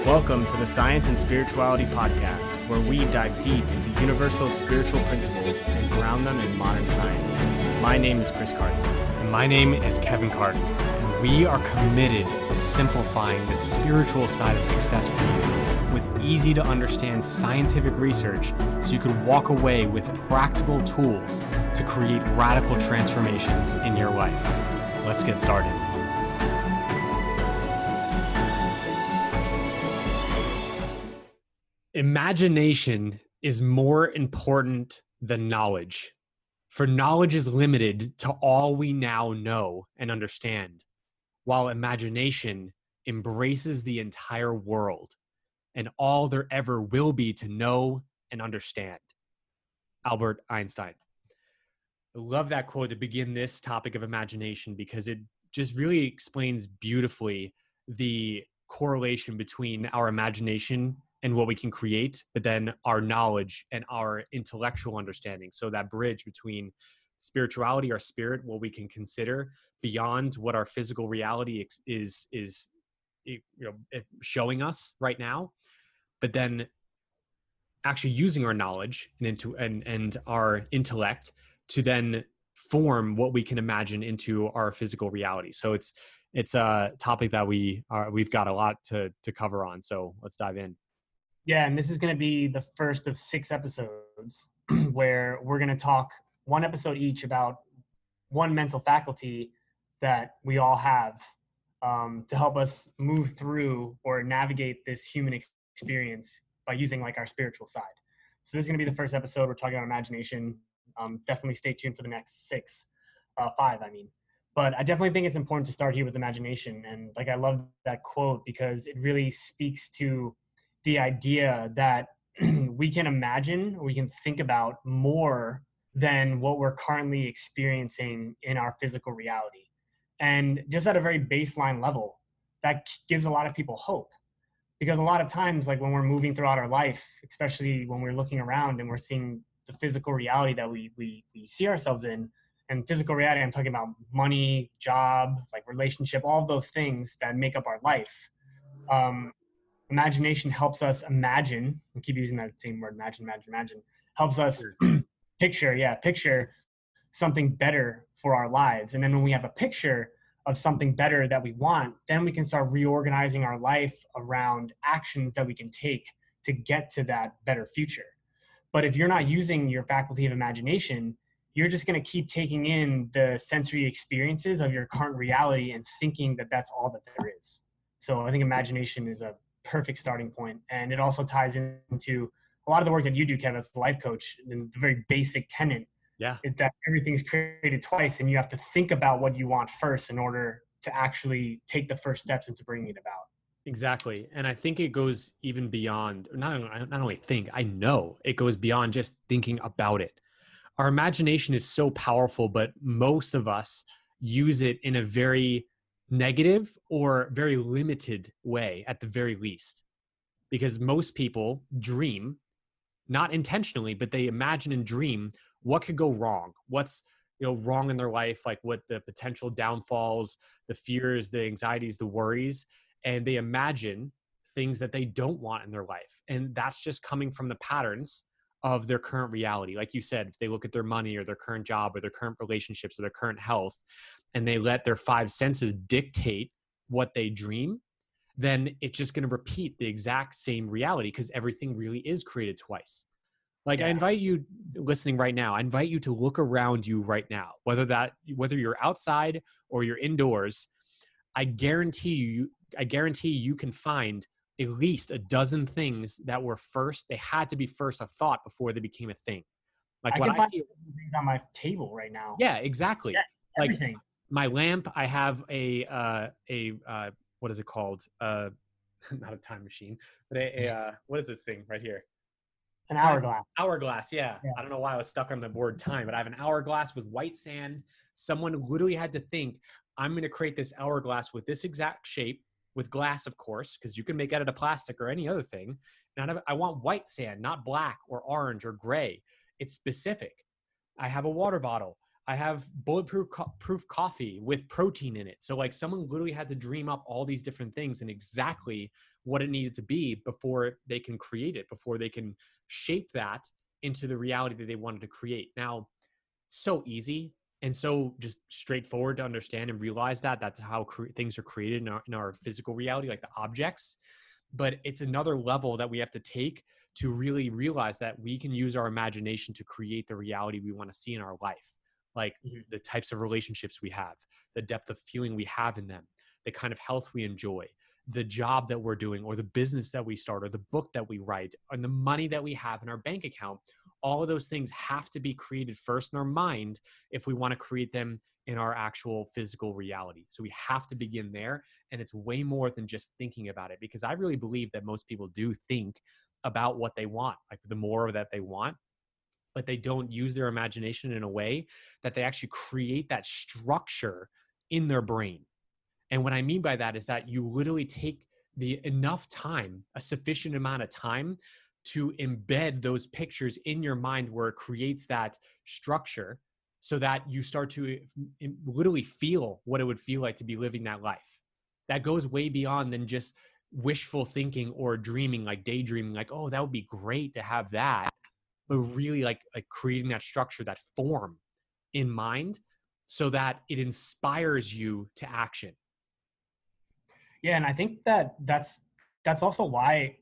Welcome to the Science and Spirituality Podcast, where we dive deep into universal spiritual principles and ground them in modern science. My name is Chris Carden. And my name is Kevin Carden. And we are committed to simplifying the spiritual side of success for you with easy to understand scientific research so you could walk away with practical tools to create radical transformations in your life. Let's get started. Imagination is more important than knowledge, for knowledge is limited to all we now know and understand, while imagination embraces the entire world and all there ever will be to know and understand. Albert Einstein. I love that quote to begin this topic of imagination because it just really explains beautifully the correlation between our imagination and what we can create, but then our knowledge and our intellectual understanding. So that bridge between spirituality, our spirit, what we can consider beyond what our physical reality is showing us right now, but then actually using our knowledge and our intellect to then form what we can imagine into our physical reality. So it's a topic that we've got a lot to cover on. So let's dive in. Yeah, and this is going to be the first of 6 episodes where we're going to talk one episode each about one mental faculty that we all have to help us move through or navigate this human experience by using like our spiritual side. So this is going to be the first episode. We're talking about imagination. Definitely stay tuned for the next 5, But I definitely think it's important to start here with imagination. And like, I love that quote because it really speaks to the idea that we can imagine, or we can think about more than what we're currently experiencing in our physical reality. And just at a very baseline level, that gives a lot of people hope. Because a lot of times, like when we're moving throughout our life, especially when we're looking around and we're seeing the physical reality that we see ourselves in, and physical reality, I'm talking about money, job, like relationship, all of those things that make up our life. Imagination helps us imagine, I keep using that same word, imagine, helps us picture something better for our lives. And then when we have a picture of something better that we want, then we can start reorganizing our life around actions that we can take to get to that better future. But if you're not using your faculty of imagination, you're just going to keep taking in the sensory experiences of your current reality and thinking that that's all that there is. So I think imagination is a perfect starting point. And it also ties into a lot of the work that you do, Kevin, as a life coach. And the very basic tenet is that everything's created twice, and you have to think about what you want first in order to actually take the first steps into bringing it about. Exactly. And I think it goes even beyond, not only think, I know it goes beyond just thinking about it. Our imagination is so powerful, but most of us use it in a very negative or very limited way at the very least, because most people dream, not intentionally, but they imagine and dream what could go wrong, what's wrong in their life, like what the potential downfalls, the fears, the anxieties, the worries, and they imagine things that they don't want in their life. And that's just coming from the patterns of their current reality. Like you said, if they look at their money or their current job or their current relationships or their current health, and they let their 5 senses dictate what they dream, then it's just going to repeat the exact same reality because everything really is created twice. Like I invite you listening right now, I invite you to look around you right now, whether you're outside or you're indoors. I guarantee you can find at least a dozen things that were first. They had to be first a thought before they became a thing. Like what I see things on my table right now. Yeah, exactly. Yeah, everything. Like my lamp, I have a what is it called? Not a time machine, but what is this thing right here? An hourglass. Hourglass, yeah. I don't know why I was stuck on the word time, but I have an hourglass with white sand. Someone literally had to think, I'm going to create this hourglass with this exact shape, with glass, of course, because you can make it out of plastic or any other thing. And I want white sand, not black or orange or gray. It's specific. I have a water bottle. I have bulletproof proof coffee with protein in it. So like someone literally had to dream up all these different things and exactly what it needed to be before they can create it, before they can shape that into the reality that they wanted to create. Now, so easy and so just straightforward to understand and realize that that's how things are created in our physical reality, like the objects. But it's another level that we have to take to really realize that we can use our imagination to create the reality we want to see in our life, like the types of relationships we have, the depth of feeling we have in them, the kind of health we enjoy, the job that we're doing, or the business that we start, or the book that we write, and the money that we have in our bank account. All of those things have to be created first in our mind if we want to create them in our actual physical reality. So we have to begin there. And it's way more than just thinking about it, because I really believe that most people do think about what they want, like the more that they want, but they don't use their imagination in a way that they actually create that structure in their brain. And what I mean by that is that you literally take the enough time, a sufficient amount of time, to embed those pictures in your mind where it creates that structure so that you start to literally feel what it would feel like to be living that life. That goes way beyond than just wishful thinking or dreaming, like daydreaming, like, oh, that would be great to have that. But really like creating that structure, that form in mind so that it inspires you to action. Yeah, and I think that's also why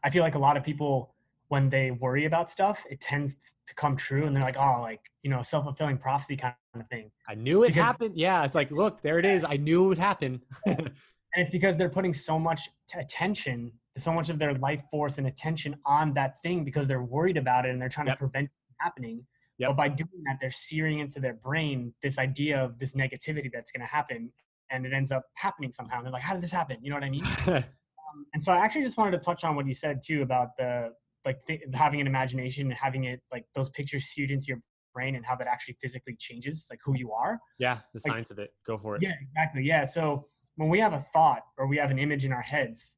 I feel like a lot of people, when they worry about stuff, it tends to come true, and they're like, oh, like, self-fulfilling prophecy kind of thing. I knew it happened. Yeah, it's like, look, there it is. I knew it would happen. And it's because they're putting so much attention, so much of their life force and attention on that thing because they're worried about it and they're trying to prevent it from happening. But by doing that, they're searing into their brain this idea of this negativity that's going to happen, and it ends up happening somehow. And they're like, how did this happen? You know what I mean? And so I actually just wanted to touch on what you said too about having an imagination and having it, like, those pictures seared into your brain and how that actually physically changes like who you are. Yeah, the science of it. Go for it. Yeah, exactly. Yeah. So when we have a thought or we have an image in our heads,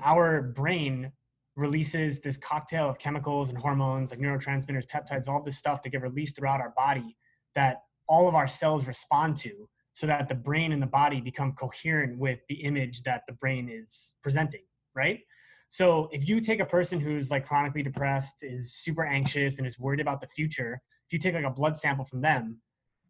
our brain releases this cocktail of chemicals and hormones like neurotransmitters, peptides, all this stuff that get released throughout our body that all of our cells respond to, so that the brain and the body become coherent with the image that the brain is presenting, right? So if you take a person who's like chronically depressed, is super anxious, and is worried about the future, if you take like a blood sample from them,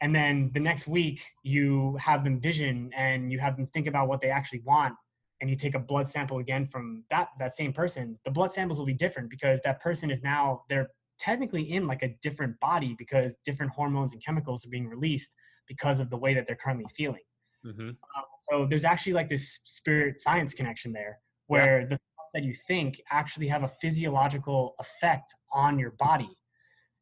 and then the next week you have them vision and you have them think about what they actually want, and you take a blood sample again from that same person, the blood samples will be different because that person is now, they're technically in like a different body because different hormones and chemicals are being released because of the way that they're currently feeling. So there's actually like this spirit science connection there where the thoughts that you think actually have a physiological effect on your body.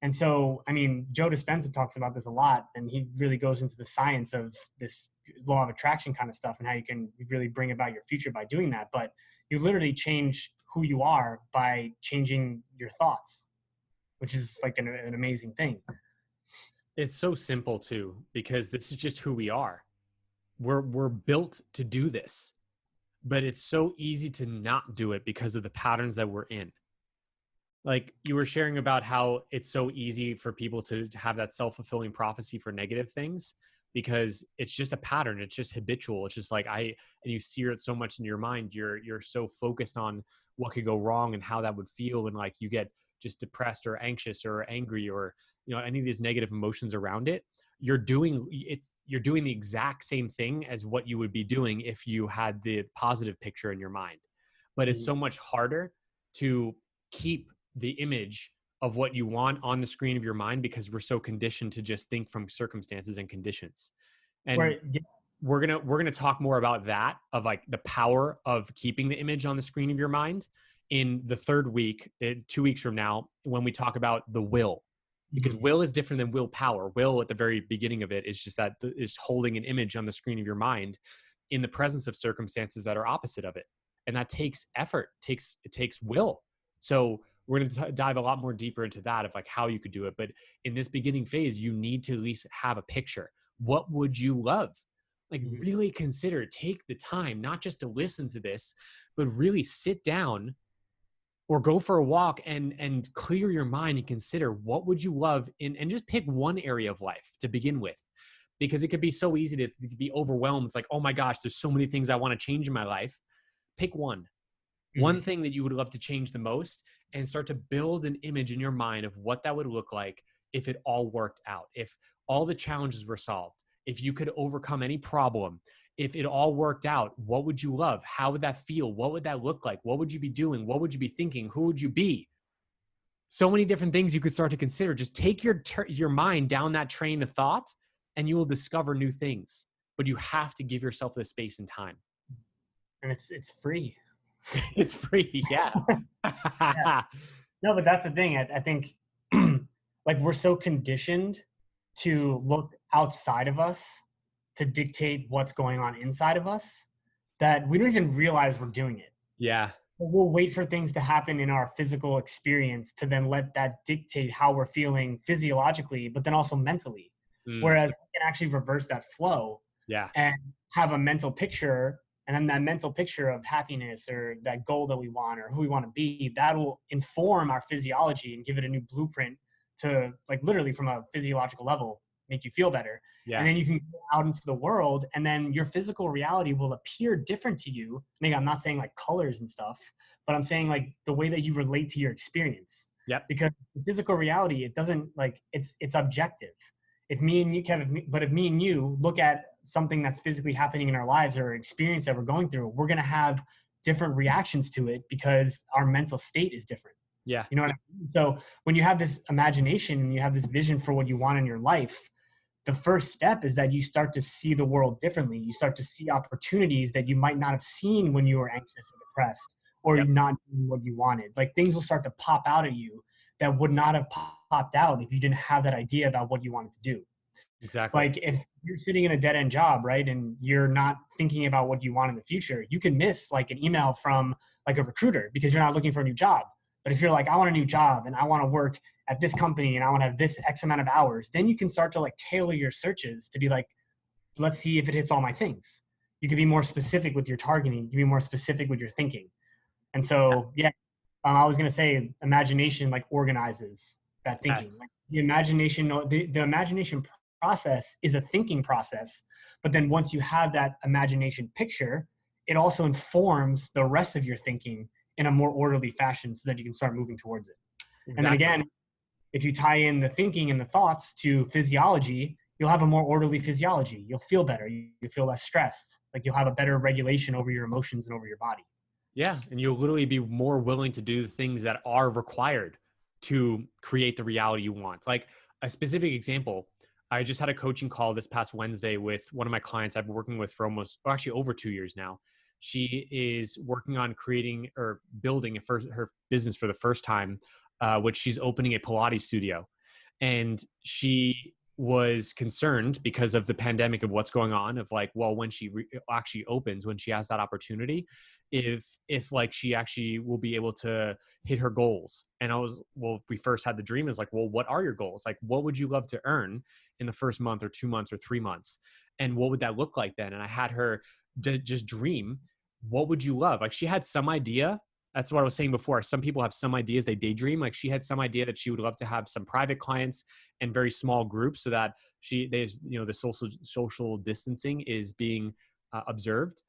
And so, I mean, Joe Dispenza talks about this a lot, and he really goes into the science of this law of attraction kind of stuff and how you can really bring about your future by doing that. But you literally change who you are by changing your thoughts, which is like an amazing thing. It's so simple too, because this is just who we are. We're built to do this, but it's so easy to not do it because of the patterns that we're in. Like you were sharing about how it's so easy for people to have that self-fulfilling prophecy for negative things because it's just a pattern. It's just habitual. It's just like and you sear it so much in your mind. You're so focused on what could go wrong and how that would feel. And like you get just depressed or anxious or angry or, any of these negative emotions around it. You're doing the exact same thing as what you would be doing if you had the positive picture in your mind. But it's so much harder to keep the image of what you want on the screen of your mind because we're so conditioned to just think from circumstances and conditions. And we're gonna talk more about that, of like the power of keeping the image on the screen of your mind in the third week, 2 weeks from now, when we talk about the will. Because will is different than willpower. Will at the very beginning of it is just that is holding an image on the screen of your mind in the presence of circumstances that are opposite of it. And that takes effort, it takes will. So we're going to dive a lot more deeper into that of like how you could do it. But in this beginning phase, you need to at least have a picture. What would you love? Like really consider, take the time, not just to listen to this, but really sit down or go for a walk and clear your mind and consider what would you love in, and just pick one area of life to begin with, because it could be so easy to be overwhelmed. It's like, oh my gosh, there's so many things I want to change in my life. Pick one thing that you would love to change the most, and start to build an image in your mind of what that would look like if it all worked out, if all the challenges were solved, if you could overcome any problem, if it all worked out. What would you love? How would that feel? What would that look like? What would you be doing? What would you be thinking? Who would you be? So many different things you could start to consider. Just take your mind down that train of thought, and you will discover new things. But you have to give yourself the space and time. And it's free. It's free. Yeah. Yeah. No, but that's the thing. I think like we're so conditioned to look outside of us to dictate what's going on inside of us that we don't even realize we're doing it. Yeah. We'll wait for things to happen in our physical experience to then let that dictate how we're feeling physiologically, but then also mentally. Whereas we can actually reverse that flow and have a mental picture, and then that mental picture of happiness or that goal that we want or who we want to be, that will inform our physiology and give it a new blueprint to, like, literally from a physiological level, make you feel better. Yeah. And then you can go out into the world, and then your physical reality will appear different to you. Maybe I'm not saying like colors and stuff, but I'm saying like the way that you relate to your experience. Yep. Because the physical reality, it doesn't, like, it's objective. If me and you, Kevin, but if me and you look at something that's physically happening in our lives or experience that we're going through, we're going to have different reactions to it because our mental state is different. Yeah. You know what I mean? So when you have this imagination and you have this vision for what you want in your life, the first step is that you start to see the world differently. You start to see opportunities that you might not have seen when you were anxious or depressed, or you're not doing what you wanted. Like, things will start to pop out at you that would not have popped out if you didn't have that idea about what you wanted to do. Exactly. Like, if you're sitting in a dead-end job, right, and you're not thinking about what you want in the future, you can miss like an email from like a recruiter because you're not looking for a new job. But if you're like, I want a new job and I want to work at this company and I want to have this X amount of hours, then you can start to like tailor your searches to be like, let's see if it hits all my things. You can be more specific with your targeting. You can be more specific with your thinking. And so, I was going to say imagination like organizes that thinking. Yes. Like, the imagination process is a thinking process. But then once you have that imagination picture, it also informs the rest of your thinking in a more orderly fashion so that you can start moving towards it. Exactly. And then again, if you tie in the thinking and the thoughts to physiology, you'll have a more orderly physiology. You'll feel better. You feel less stressed. Like, you'll have a better regulation over your emotions and over your body. Yeah. And you'll literally be more willing to do the things that are required to create the reality you want. Like, a specific example, I just had a coaching call this past Wednesday with one of my clients I've been working with for over 2 years now. She is working on creating or building her business for the first time, which she's opening a Pilates studio. And she was concerned because of the pandemic of what's going on, of like, well, when she actually opens, when she has that opportunity, if like she actually will be able to hit her goals. And we first had the dream is like, well, what are your goals? Like, what would you love to earn in the first month or 2 months or 3 months? And what would that look like then? And I had her just dream, what would you love? Like, she had some idea. That's what I was saying before. Some people have some ideas, they daydream. Like, she had some idea that she would love to have some private clients and very small groups so that there's, the social distancing is being observed.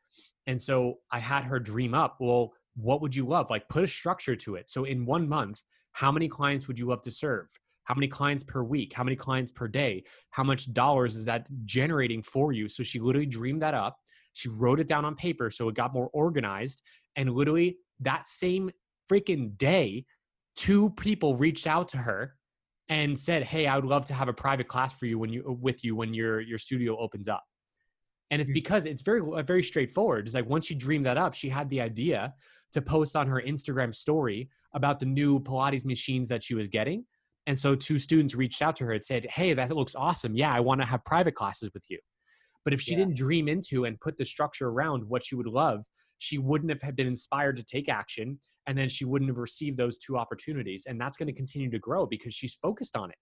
And so I had her dream up, well, what would you love? Like, put a structure to it. So in 1 month, how many clients would you love to serve? How many clients per week? How many clients per day? How much dollars is that generating for you? So she literally dreamed that up. She wrote it down on paper so it got more organized. And literally that same freaking day, 2 people reached out to her and said, hey, I would love to have a private class for you when your studio opens up. And it's because it's very, very straightforward. It's like, once she dreamed that up, she had the idea to post on her Instagram story about the new Pilates machines that she was getting. And so 2 students reached out to her and said, hey, that looks awesome. Yeah, I want to have private classes with you. But if she didn't dream into and put the structure around what she would love, she wouldn't have been inspired to take action. And then she wouldn't have received those 2 opportunities. And that's going to continue to grow because she's focused on it.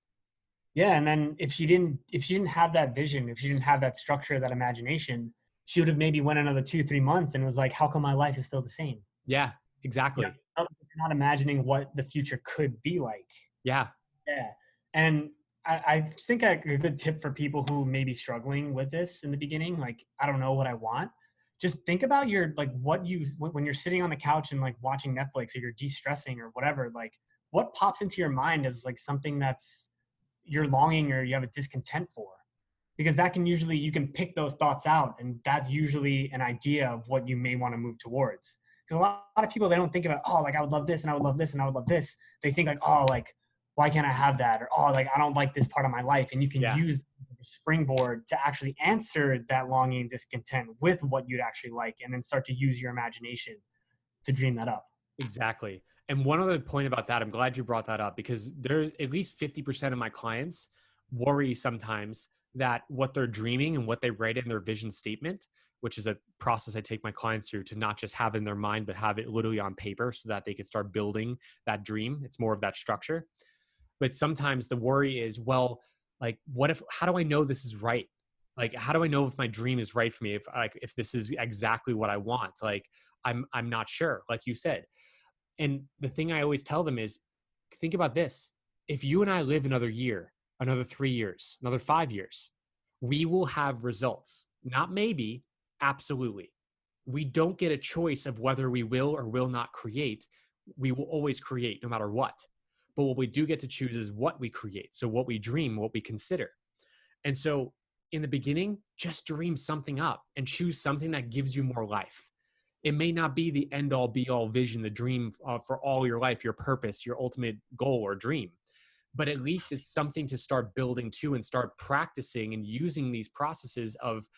Yeah. And then if she didn't have that vision, if she didn't have that structure, that imagination, she would have maybe went another 2-3 months and was like, how come my life is still the same? Yeah, exactly. you're not imagining what the future could be like. Yeah. Yeah. And I think a good tip for people who may be struggling with this in the beginning, like, I don't know what I want. Just think about your, like, when you're sitting on the couch and like watching Netflix or you're de-stressing or whatever, like what pops into your mind as like something that's you're longing or you have a discontent for, because that can usually, you can pick those thoughts out and that's usually an idea of what you may want to move towards. Because a lot of people, they don't think about, oh, like I would love this and I would love this and I would love this. They think like, oh, like, why can't I have that? Or, oh, like I don't like this part of my life. And you can use the springboard to actually answer that longing and discontent with what you'd actually like, and then start to use your imagination to dream that up. Exactly. And one other point about that, I'm glad you brought that up, because there's at least 50% of my clients worry sometimes that what they're dreaming and what they write in their vision statement, which is a process I take my clients through to not just have in their mind, but have it literally on paper so that they can start building that dream. It's more of that structure. But sometimes the worry is, well, like, how do I know this is right? Like, how do I know if my dream is right for me? If this is exactly what I want? Like, I'm not sure, like you said. And the thing I always tell them is, think about this. If you and I live another year, another 3 years, another 5 years, we will have results. Not maybe, absolutely. We don't get a choice of whether we will or will not create. We will always create no matter what. But what we do get to choose is what we create. So what we dream, what we consider. And so in the beginning, just dream something up and choose something that gives you more life. It may not be the end all be all vision, the dream for all your life, your purpose, your ultimate goal or dream, but at least it's something to start building to and start practicing and using these processes of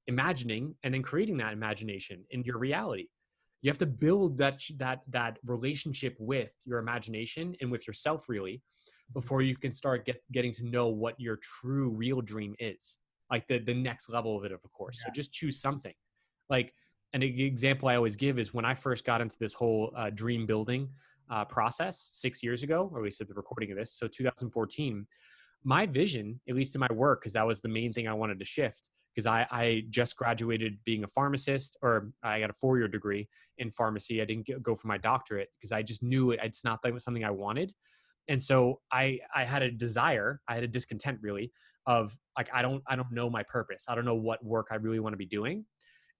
imagining and then creating that imagination in your reality. You have to build that relationship with your imagination and with yourself, really, before you can start getting to know what your true real dream is, like the next level of it, of course. So just choose something. Like, an example I always give is when I first got into this whole dream building process 6 years ago, or at least at the recording of this, so 2014, my vision, at least in my work, because that was the main thing I wanted to shift, because I just graduated being a pharmacist, or I got a 4-year degree in pharmacy. I didn't go for my doctorate because I just knew it's not something I wanted. And so I had a desire, I had a discontent really of like, I don't know my purpose. I don't know what work I really want to be doing.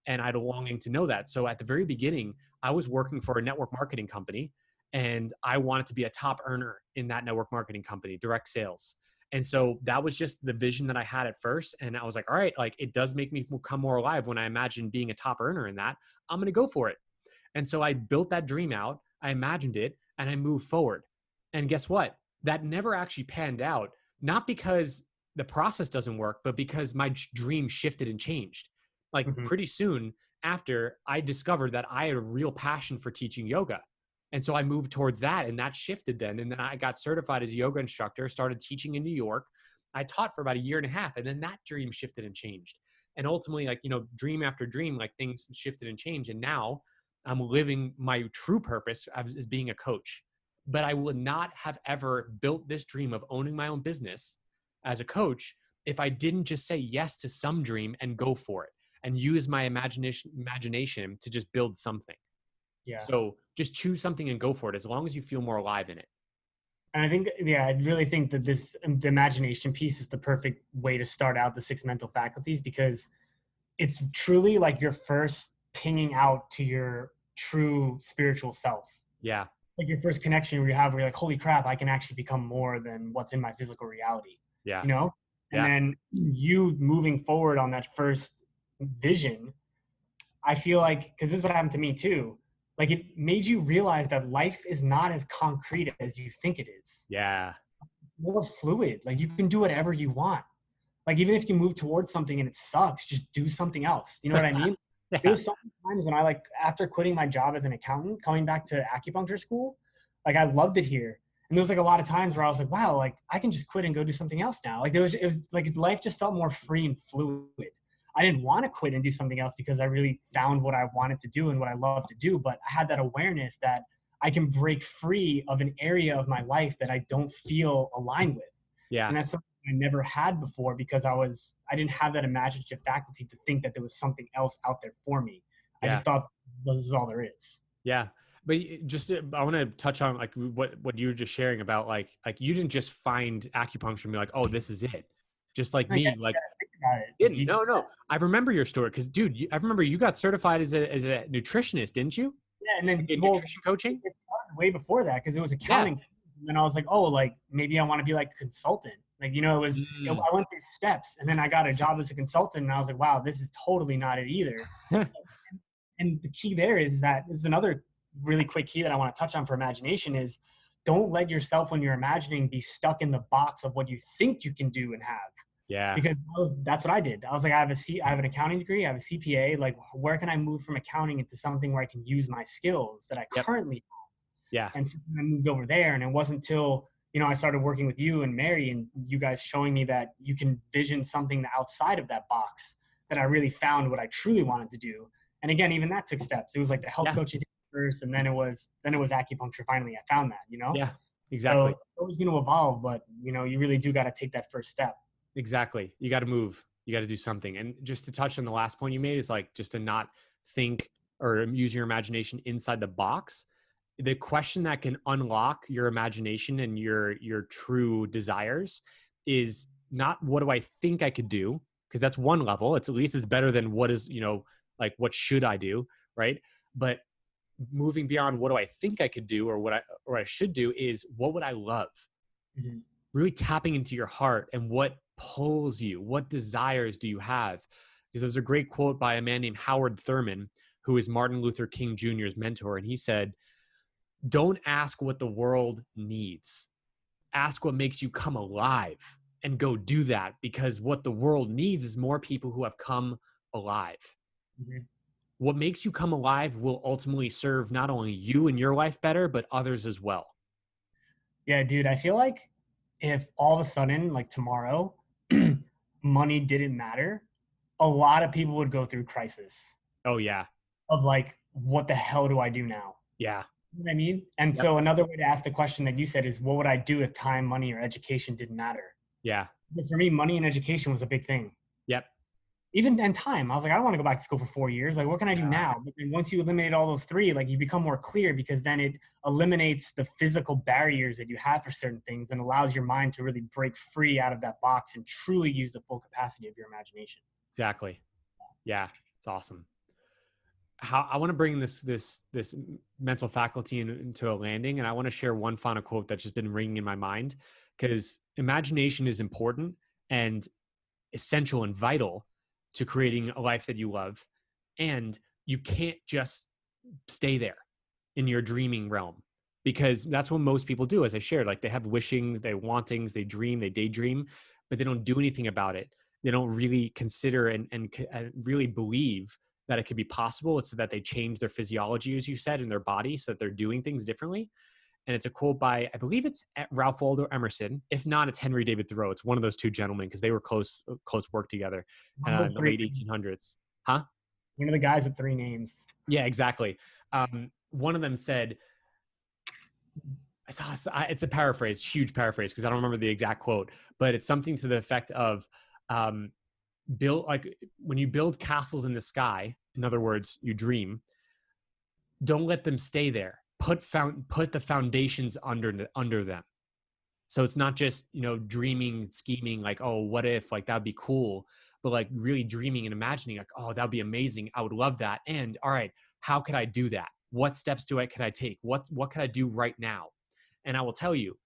And I had a longing to know that. So at the very beginning, I was working for a network marketing company, and I wanted to be a top earner in that network marketing company, direct sales. And so that was just the vision that I had at first. And I was like, all right, like it does make me come more alive when I imagine being a top earner in that. I'm going to go for it. And so I built that dream out, I imagined it, and I moved forward. And guess what? That never actually panned out, not because the process doesn't work, but because my dream shifted and changed. Like pretty soon after, I discovered that I had a real passion for teaching yoga. And so I moved towards that, and that shifted then. And then I got certified as a yoga instructor, started teaching in New York. I taught for about 1.5 years, and then that dream shifted and changed. And ultimately, like, dream after dream, like things shifted and changed. And now I'm living my true purpose as being a coach. But I would not have ever built this dream of owning my own business as a coach if I didn't just say yes to some dream and go for it and use my imagination to just build something. Yeah. So just choose something and go for it, as long as you feel more alive in it. And I think, I really think that the imagination piece is the perfect way to start out the 6 mental faculties, because it's truly like your first pinging out to your true spiritual self. Yeah. Like your first connection where you're like, holy crap, I can actually become more than what's in my physical reality. Yeah. And then you moving forward on that first vision, I feel like, because this is what happened to me too, like it made you realize that life is not as concrete as you think it is. Yeah. More fluid. Like you can do whatever you want. Like even if you move towards something and it sucks, just do something else. You know what I mean? Yeah. There was so many times when I after quitting my job as an accountant, coming back to acupuncture school, like I loved it here. And there was like a lot of times where I was like, wow, like I can just quit and go do something else now. Like it was like life just felt more free and fluid. I didn't want to quit and do something else because I really found what I wanted to do and what I love to do. But I had that awareness that I can break free of an area of my life that I don't feel aligned with. Yeah. And that's something I never had before, because I didn't have that imaginative faculty to think that there was something else out there for me. I just thought this is all there is. Yeah. But just, I want to touch on like what you were just sharing about like you didn't just find acupuncture and be like, oh, this is it. Just like Like, me, you like gotta think about it. Like, didn't. No. I remember your story because, dude, I remember you got certified as a nutritionist, didn't you? yeah, and then, Like in well, nutrition coaching. it started way before that because it was Yeah. accounting. And then I was like, oh, like maybe I want to be like a consultant. Like, Mm. I went through steps and then I got a job as a consultant and I was like, wow, this is totally not it either. And the key there is that this is another really quick key that I want to touch on for imagination is don't let yourself when you're imagining be stuck in the box of what you think you can do and have. Yeah. Because that's what I did. I was like, I have an accounting degree, I have a CPA. Like, where can I move from accounting into something where I can use my skills that I Yep. currently Yeah. and so I moved over there, and it wasn't until I started working with you and Mary, and you guys showing me that you can vision something outside of that box that I really found what I truly wanted to do. And again, even that took steps. It was like the health Yeah. coaching first, and then it was acupuncture. Finally, I found that. Yeah. So Exactly. it's always going to evolve, but you really do got to take that first step. Exactly. You got to move. You got to do something. And just to touch on the last point you made is like just to not think or use your imagination inside the box. The question that can unlock your imagination and your true desires is not what do I think I could do, because that's one level. It's at least it's better than what is, like what should I do, right? But moving beyond what do I think I could do or what I should do is what would I love? Mm-hmm. Really tapping into your heart and what pulls you, what desires do you have? Because there's a great quote by a man named Howard Thurman, who is Martin Luther King Jr.'s mentor. And he said, don't ask what the world needs. Ask what makes you come alive and go do that, because what the world needs is more people who have come alive. Mm-hmm. What makes you come alive will ultimately serve not only you and your life better, but others as well. Yeah, dude, I feel like if all of a sudden, like tomorrow, money didn't matter, a lot of people would go through crisis Oh, yeah. of like, what the hell do I do now? Yeah. You know what I mean? And Yep. so another way to ask the question that you said is, what would I do if time, money, or education didn't matter? Yeah. Because for me, money and education was a big thing. Yep. Even and time, I was like, I don't want to go back to school for 4 years. Like, what can I do Yeah. now? But then once you eliminate all those three, like you become more clear because then it eliminates the physical barriers that you have for certain things and allows your mind to really break free out of that box and truly use the full capacity of your imagination. Exactly. Yeah. It's awesome. I want to bring this mental faculty into a landing, and I want to share one final quote that's just been ringing in my mind, because imagination is important and essential and vital to creating a life that you love, and you can't just stay there in your dreaming realm, because that's what most people do. As I shared, like they have wishings, they wantings, they dream, they daydream, but they don't do anything about it. They don't really consider and really believe that it could be possible. It's so that they change their physiology, as you said, in their body, so that they're doing things differently. And it's a quote by, I believe it's Ralph Waldo Emerson. If not, it's Henry David Thoreau. It's one of those two gentlemen, because they were close work together in the late 1800s. Huh? One of the guys with three names. Yeah, exactly. One of them said, it's a paraphrase, huge paraphrase, because I don't remember the exact quote, but it's something to the effect of, build, like when you build castles in the sky, in other words, you dream, don't let them stay there. Put the foundations under them. So it's not just, dreaming, scheming, like, oh, what if, like, that'd be cool, but like really dreaming and imagining, like, oh, that'd be amazing. I would love that. And all right, how could I do that? What steps could I take? What could I do right now? And I will tell you,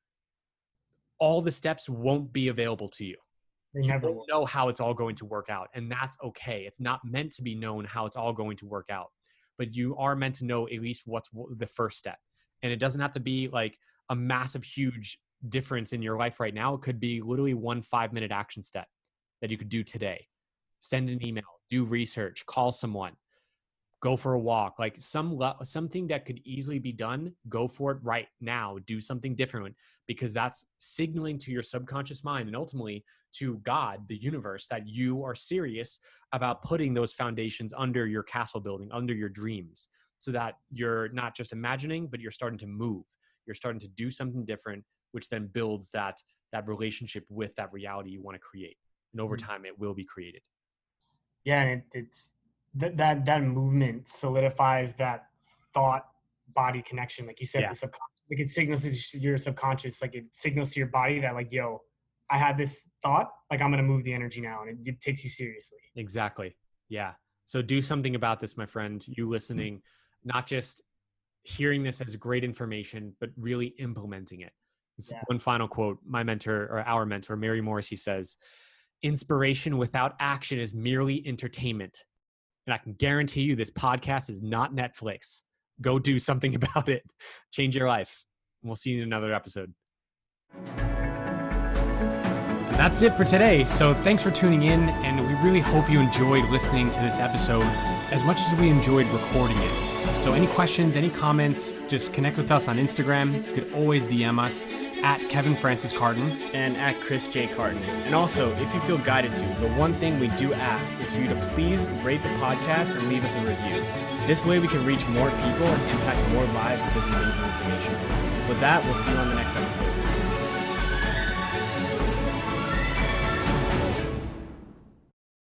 all the steps won't be available to you. They You never won't will. know how it's all going to work out. And that's okay. It's not meant to be known how it's all going to work out, but you are meant to know at least what's the first step. And it doesn't have to be like a massive, huge difference in your life right now. It could be literally 1 5-minute action step that you could do today. Send an email, do research, call someone, go for a walk, like something that could easily be done. Go for it right now. Do something different, because that's signaling to your subconscious mind and ultimately to God, the universe, that you are serious about putting those foundations under your castle building, under your dreams, so that you're not just imagining, but you're starting to move. You're starting to do something different, which then builds that relationship with that reality you want to create. And over time, it will be created. Yeah, and it's that movement solidifies that thought body connection. Like you said, the subconscious, like it signals to your subconscious, like it signals to your body that like, yo, I had this thought, like I'm going to move the energy now, and it takes you seriously. Exactly. Yeah. So do something about this, my friend, you listening, not just hearing this as great information, but really implementing it. One final quote, my mentor, or our mentor, Mary Morrissey, says, inspiration without action is merely entertainment. And I can guarantee you this podcast is not Netflix. Go do something about it. Change your life. And we'll see you in another episode. And that's it for today. So thanks for tuning in. And we really hope you enjoyed listening to this episode as much as we enjoyed recording it. So any questions, any comments, just connect with us on Instagram. You could always DM us at Kevin Francis Carton and at Chris J. Carton. And also, if you feel guided to, the one thing we do ask is for you to please rate the podcast and leave us a review. This way we can reach more people and impact more lives with this amazing information. With that, we'll see you on the next episode.